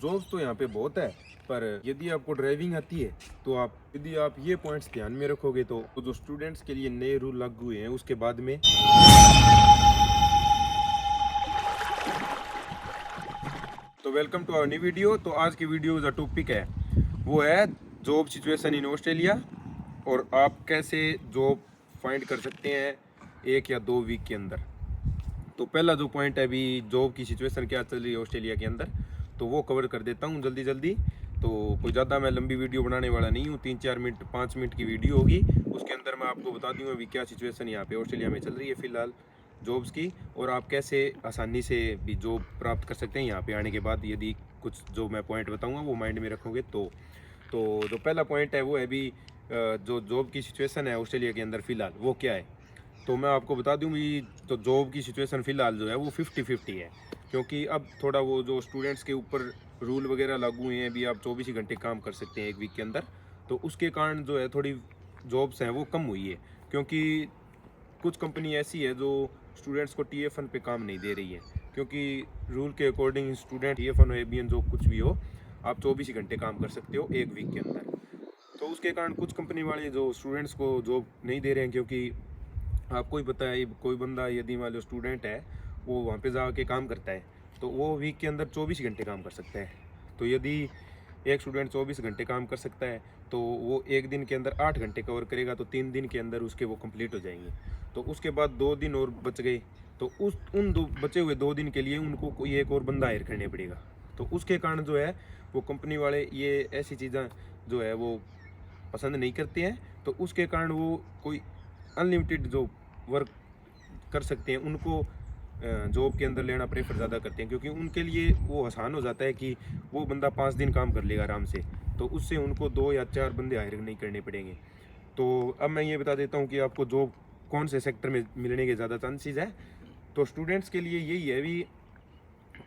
Jobs तो यहाँ पे बहुत है, पर यदि आपको ड्राइविंग आती है तो यदि आप ये पॉइंट्स ध्यान में रखोगे तो जो स्टूडेंट्स के लिए नए रूल लागू हुए हैं उसके बाद में, तो welcome to our new video. तो आज की वीडियो का टॉपिक है वो है जॉब सिचुएशन इन ऑस्ट्रेलिया, और आप कैसे जॉब फाइंड कर सकते हैं 1 या 2 वीक के अंदर। तो पहला जो पॉइंट है अभी जॉब की सिचुएशन क्या चल रही है ऑस्ट्रेलिया के अंदर, तो वो कवर कर देता हूँ जल्दी जल्दी। तो कोई ज़्यादा मैं लंबी वीडियो बनाने वाला नहीं हूँ, 3-4 मिनट 5 मिनट की वीडियो होगी। उसके अंदर मैं आपको बता दूँगा अभी क्या सिचुएशन यहाँ पे ऑस्ट्रेलिया में चल रही है फ़िलहाल जॉब्स की, और आप कैसे आसानी से भी जॉब प्राप्त कर सकते हैं यहाँ पे आने के बाद, यदि कुछ जो मैं पॉइंट बताऊँगा वो माइंड में रखोगे तो जो पहला पॉइंट है वो है अभी जो जॉब की सिचुएशन है ऑस्ट्रेलिया के अंदर फ़िलहाल वो क्या है। तो मैं आपको बता दूं भी, तो जॉब की सिचुएशन फ़िलहाल जो है वो 50-50 है, क्योंकि अब थोड़ा वो जो स्टूडेंट्स के ऊपर रूल वगैरह लागू हुए हैं, अभी आप 24 ही घंटे काम कर सकते हैं 1 वीक के अंदर। तो उसके कारण जो है थोड़ी जॉब्स हैं वो कम हुई है, क्योंकि कुछ कंपनी ऐसी है जो स्टूडेंट्स को TF1 पे काम नहीं दे रही है, क्योंकि रूल के अकॉर्डिंग स्टूडेंट TF1 हो ABN जो कुछ भी हो, आप 24 ही घंटे काम कर सकते हो 1 वीक के अंदर। तो उसके कारण कुछ कंपनी वाले जो स्टूडेंट्स को जॉब नहीं दे रहे हैं, क्योंकि आपको ही पता है कोई बंदा यदि मान लो स्टूडेंट है वो वहाँ पे जा के काम करता है तो वो वीक के अंदर 24 घंटे काम कर सकता है। तो यदि एक स्टूडेंट 24 घंटे काम कर सकता है तो वो एक दिन के अंदर 8 घंटे कवर करेगा, तो 3 दिन के अंदर उसके वो कंप्लीट हो जाएंगे। तो उसके बाद 2 दिन और बच गए, तो उन दो बचे हुए 2 दिन के लिए उनको कोई एक और बंदा हायर करने पड़ेगा। तो उसके कारण जो है वो कंपनी वाले ये ऐसी चीज़ें जो है वो पसंद नहीं करते हैं। तो उसके कारण वो कोई अनलिमिटेड जो वर्क कर सकते हैं उनको जॉब के अंदर लेना प्रेफर ज़्यादा करते हैं, क्योंकि उनके लिए वो आसान हो जाता है कि वो बंदा 5 दिन काम कर लेगा आराम से, तो उससे उनको 2 या 4 बंदे हायर नहीं करने पड़ेंगे। तो अब मैं ये बता देता हूँ कि आपको जॉब कौन से सेक्टर में मिलने के ज़्यादा चांसेस है। तो स्टूडेंट्स के लिए यही है भी,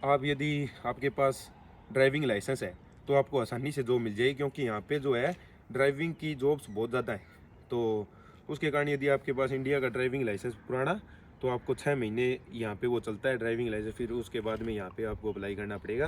आप यदि आपके पास ड्राइविंग लाइसेंस है तो आपको आसानी से जॉब मिल जाएगी, क्योंकि यहाँ पे जो है ड्राइविंग की जॉब्स बहुत ज़्यादा है। तो उसके कारण यदि आपके पास इंडिया का ड्राइविंग लाइसेंस पुराना, तो आपको 6 महीने यहाँ पे वो चलता है ड्राइविंग लाइसेंस, फिर उसके बाद में यहाँ पे आपको अप्लाई करना पड़ेगा।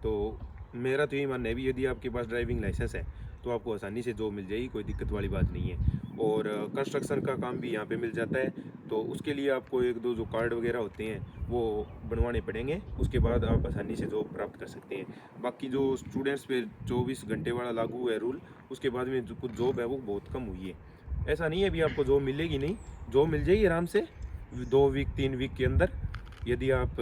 तो मेरा तो यही मानना है भी, यदि आपके पास ड्राइविंग लाइसेंस है तो आपको आसानी से जॉब मिल जाएगी, कोई दिक्कत वाली बात नहीं है। और कंस्ट्रक्शन का काम भी यहाँ पे मिल जाता है, तो उसके लिए आपको 1-2 जो कार्ड वगैरह होते हैं वो बनवाने पड़ेंगे, उसके बाद आप आसानी से जॉब प्राप्त कर सकते हैं। बाकी जो स्टूडेंट्स पे 24 घंटे वाला लागू है रूल, उसके बाद में जो कुछ जॉब है वो बहुत कम हुई है। ऐसा नहीं है अभी आपको जॉब मिलेगी नहीं, जॉब मिल जाएगी आराम से 2 वीक 3 वीक के अंदर, यदि आप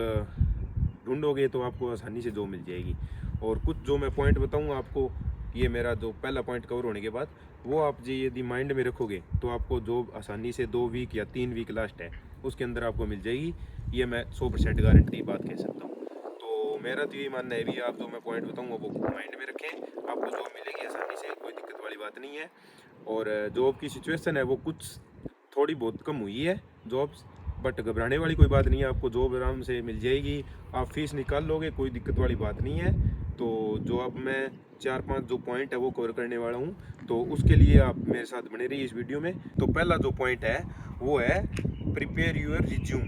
ढूंढोगे तो आपको आसानी से जॉब मिल जाएगी। और कुछ जो मैं पॉइंट बताऊंगा आपको, ये मेरा जो पहला पॉइंट कवर होने के बाद वो आप जी यदि माइंड में रखोगे तो आपको जॉब आसानी से 2 वीक या 3 वीक लास्ट है उसके अंदर आपको मिल जाएगी। ये मैं 100% गारंटी बात कह सकता हूँ। तो मेरा तो यही मानना है भी, आप जो मैं पॉइंट बताऊँगा वो माइंड में रखें, आपको जॉब मिलेगी आसानी से, कोई दिक्कत वाली बात नहीं है। और जॉब की सिचुएशन है वो कुछ थोड़ी बहुत कम हुई है जॉब्स, बट घबराने वाली कोई बात नहीं है, आपको जॉब आराम से मिल जाएगी, आप फीस निकाल लोगे, कोई दिक्कत वाली बात नहीं है। तो जो अब मैं 4-5 जो पॉइंट है वो कवर करने वाला हूँ, तो उसके लिए आप मेरे साथ बने रहिए इस वीडियो में। तो पहला जो पॉइंट है वो है प्रिपेयर यूर रिज्यूम।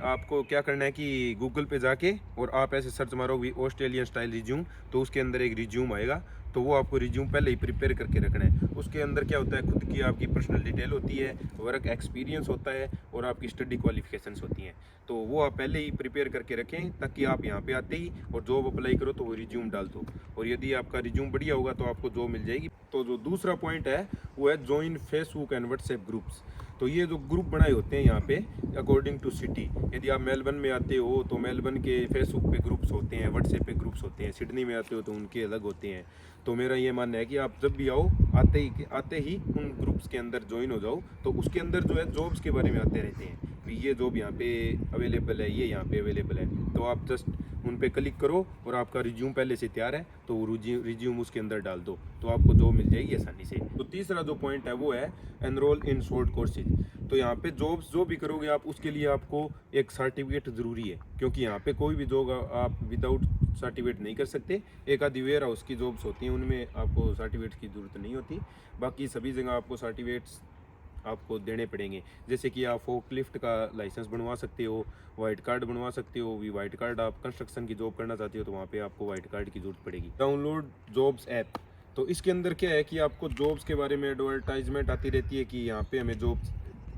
आपको क्या करना है कि गूगल पे जाके और आप ऐसे सर्च मारोगे ऑस्ट्रेलियन स्टाइल रिज्यूम, तो उसके अंदर एक रिज्यूम आएगा, तो वो आपको रिज्यूम पहले ही प्रिपेयर करके रखना है। उसके अंदर क्या होता है, खुद की आपकी पर्सनल डिटेल होती है, वर्क एक्सपीरियंस होता है और आपकी स्टडी क्वालिफिकेशंस होती हैं। तो वो आप पहले ही प्रिपेयर करके रखें, ताकि आप यहाँ पे आते ही और जॉब अप्लाई करो तो वो रिज्यूम डाल दो, और यदि आपका रिज्यूम बढ़िया होगा तो आपको जॉब मिल जाएगी। तो जो दूसरा पॉइंट है वो है join Facebook and WhatsApp groups. तो ये जो ग्रुप बनाए होते हैं यहाँ पे अकॉर्डिंग टू सिटी, यदि आप मेलबर्न में आते हो तो मेलबर्न के फेसबुक पे ग्रुप्स होते हैं, व्हाट्सएप पे ग्रुप्स होते हैं, सिडनी में आते हो तो उनके अलग होते हैं। तो मेरा ये मानना है कि आप जब भी आओ आते ही उन ग्रुप्स के अंदर ज्वाइन हो जाओ, तो उसके अंदर जो है जॉब्स के बारे में आते रहते हैं भी, ये जॉब यहाँ पे अवेलेबल है, ये यहाँ पे अवेलेबल है, तो आप जस्ट उन पे क्लिक करो और आपका रिज्यूम पहले से तैयार है तो वो रिज्यूम उसके अंदर डाल दो, तो आपको जॉब मिल जाएगी आसानी से। तो तीसरा जो पॉइंट है वो है एनरोल इन शॉर्ट कोर्सेज। तो यहाँ पे जॉब्स जो भी करोगे आप, उसके लिए आपको एक सर्टिफिकेट ज़रूरी है, क्योंकि यहाँ पे कोई भी जॉब आप विदाउट सर्टिफिकेट नहीं कर सकते। एक आधी वेयर हाउस की जॉब्स होती हैं उनमें आपको सर्टिफिकेट की ज़रूरत नहीं होती, बाकी सभी जगह आपको सर्टिफिकेट्स आपको देने पड़ेंगे। जैसे कि आप फोकलिफ्ट का लाइसेंस बनवा सकते हो, वाइट कार्ड बनवा सकते हो। भी वाइट कार्ड आप कंस्ट्रक्शन की जॉब करना चाहते हो तो वहाँ पे आपको वाइट कार्ड की ज़रूरत पड़ेगी। डाउनलोड जॉब्स ऐप, तो इसके अंदर क्या है कि आपको जॉब्स के बारे में एडवर्टाइजमेंट आती रहती है कि यहाँ पे हमें जॉब्स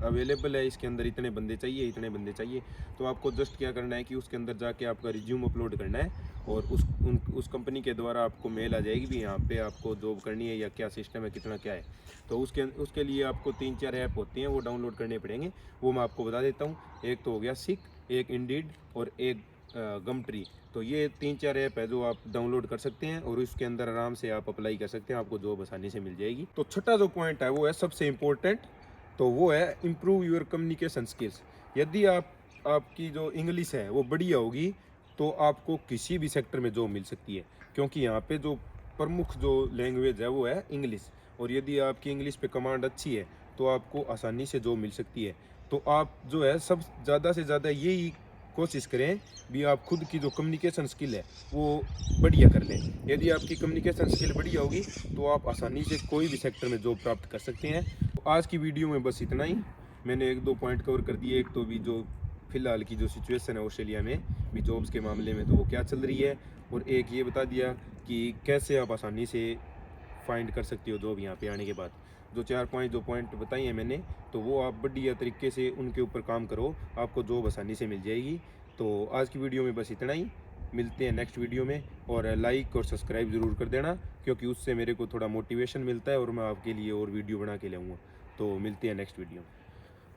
अवेलेबल है, इसके अंदर इतने बंदे चाहिए, इतने बंदे चाहिए। तो आपको जस्ट क्या करना है कि उसके अंदर जाके आपका रिज्यूम अपलोड करना है और उस कंपनी के द्वारा आपको मेल आ जाएगी भी यहाँ पे आपको जॉब करनी है या क्या सिस्टम है, कितना क्या है। तो उसके लिए आपको 3-4 ऐप होती हैं, वो डाउनलोड करने पड़ेंगे। वो मैं आपको बता देता हूँ। एक तो हो गया सिक, एक इंडीड और एक गमट्री। तो ये 3-4 ऐप है जो आप डाउनलोड कर सकते हैं और उसके अंदर आराम से आप अप्लाई कर सकते हैं, आपको जॉब आसानी से मिल जाएगी। तो छठा जो पॉइंट है वो है सबसे इम्पोर्टेंट, तो वो है इम्प्रूव योर कम्युनिकेशन स्किल्स। यदि आपकी जो इंग्लिश है वो बढ़िया होगी तो आपको किसी भी सेक्टर में जॉब मिल सकती है, क्योंकि यहाँ पे जो प्रमुख जो लैंग्वेज है वो है इंग्लिश। और यदि आपकी इंग्लिश पे कमांड अच्छी है तो आपको आसानी से जॉब मिल सकती है। तो आप जो है सब ज़्यादा से ज़्यादा यही कोशिश करें भी आप खुद की जो कम्युनिकेशन स्किल है वो बढ़िया कर लें। यदि आपकी कम्युनिकेशन स्किल बढ़िया होगी तो आप आसानी से कोई भी सेक्टर में जॉब प्राप्त कर सकते हैं। तो आज की वीडियो में बस इतना ही। मैंने 1-2 पॉइंट कवर कर दिए। एक तो भी जो फ़िलहाल की जो सिचुएशन है ऑस्ट्रेलिया में भी जॉब्स के मामले में तो वो क्या चल रही है, और एक ये बता दिया कि कैसे आप आसानी से फाइंड कर सकते हो जॉब यहाँ पे आने के बाद। जो 4-5 जो पॉइंट बताई हैं मैंने, तो वो आप बढ़िया तरीके से उनके ऊपर काम करो, आपको जॉब आसानी से मिल जाएगी। तो आज की वीडियो में बस इतना ही। मिलते हैं नेक्स्ट वीडियो में, और लाइक और सब्सक्राइब ज़रूर कर देना, क्योंकि उससे मेरे को थोड़ा मोटिवेशन मिलता है और मैं आपके लिए और वीडियो बना के लाऊंगा। तो मिलते हैं नेक्स्ट वीडियो में।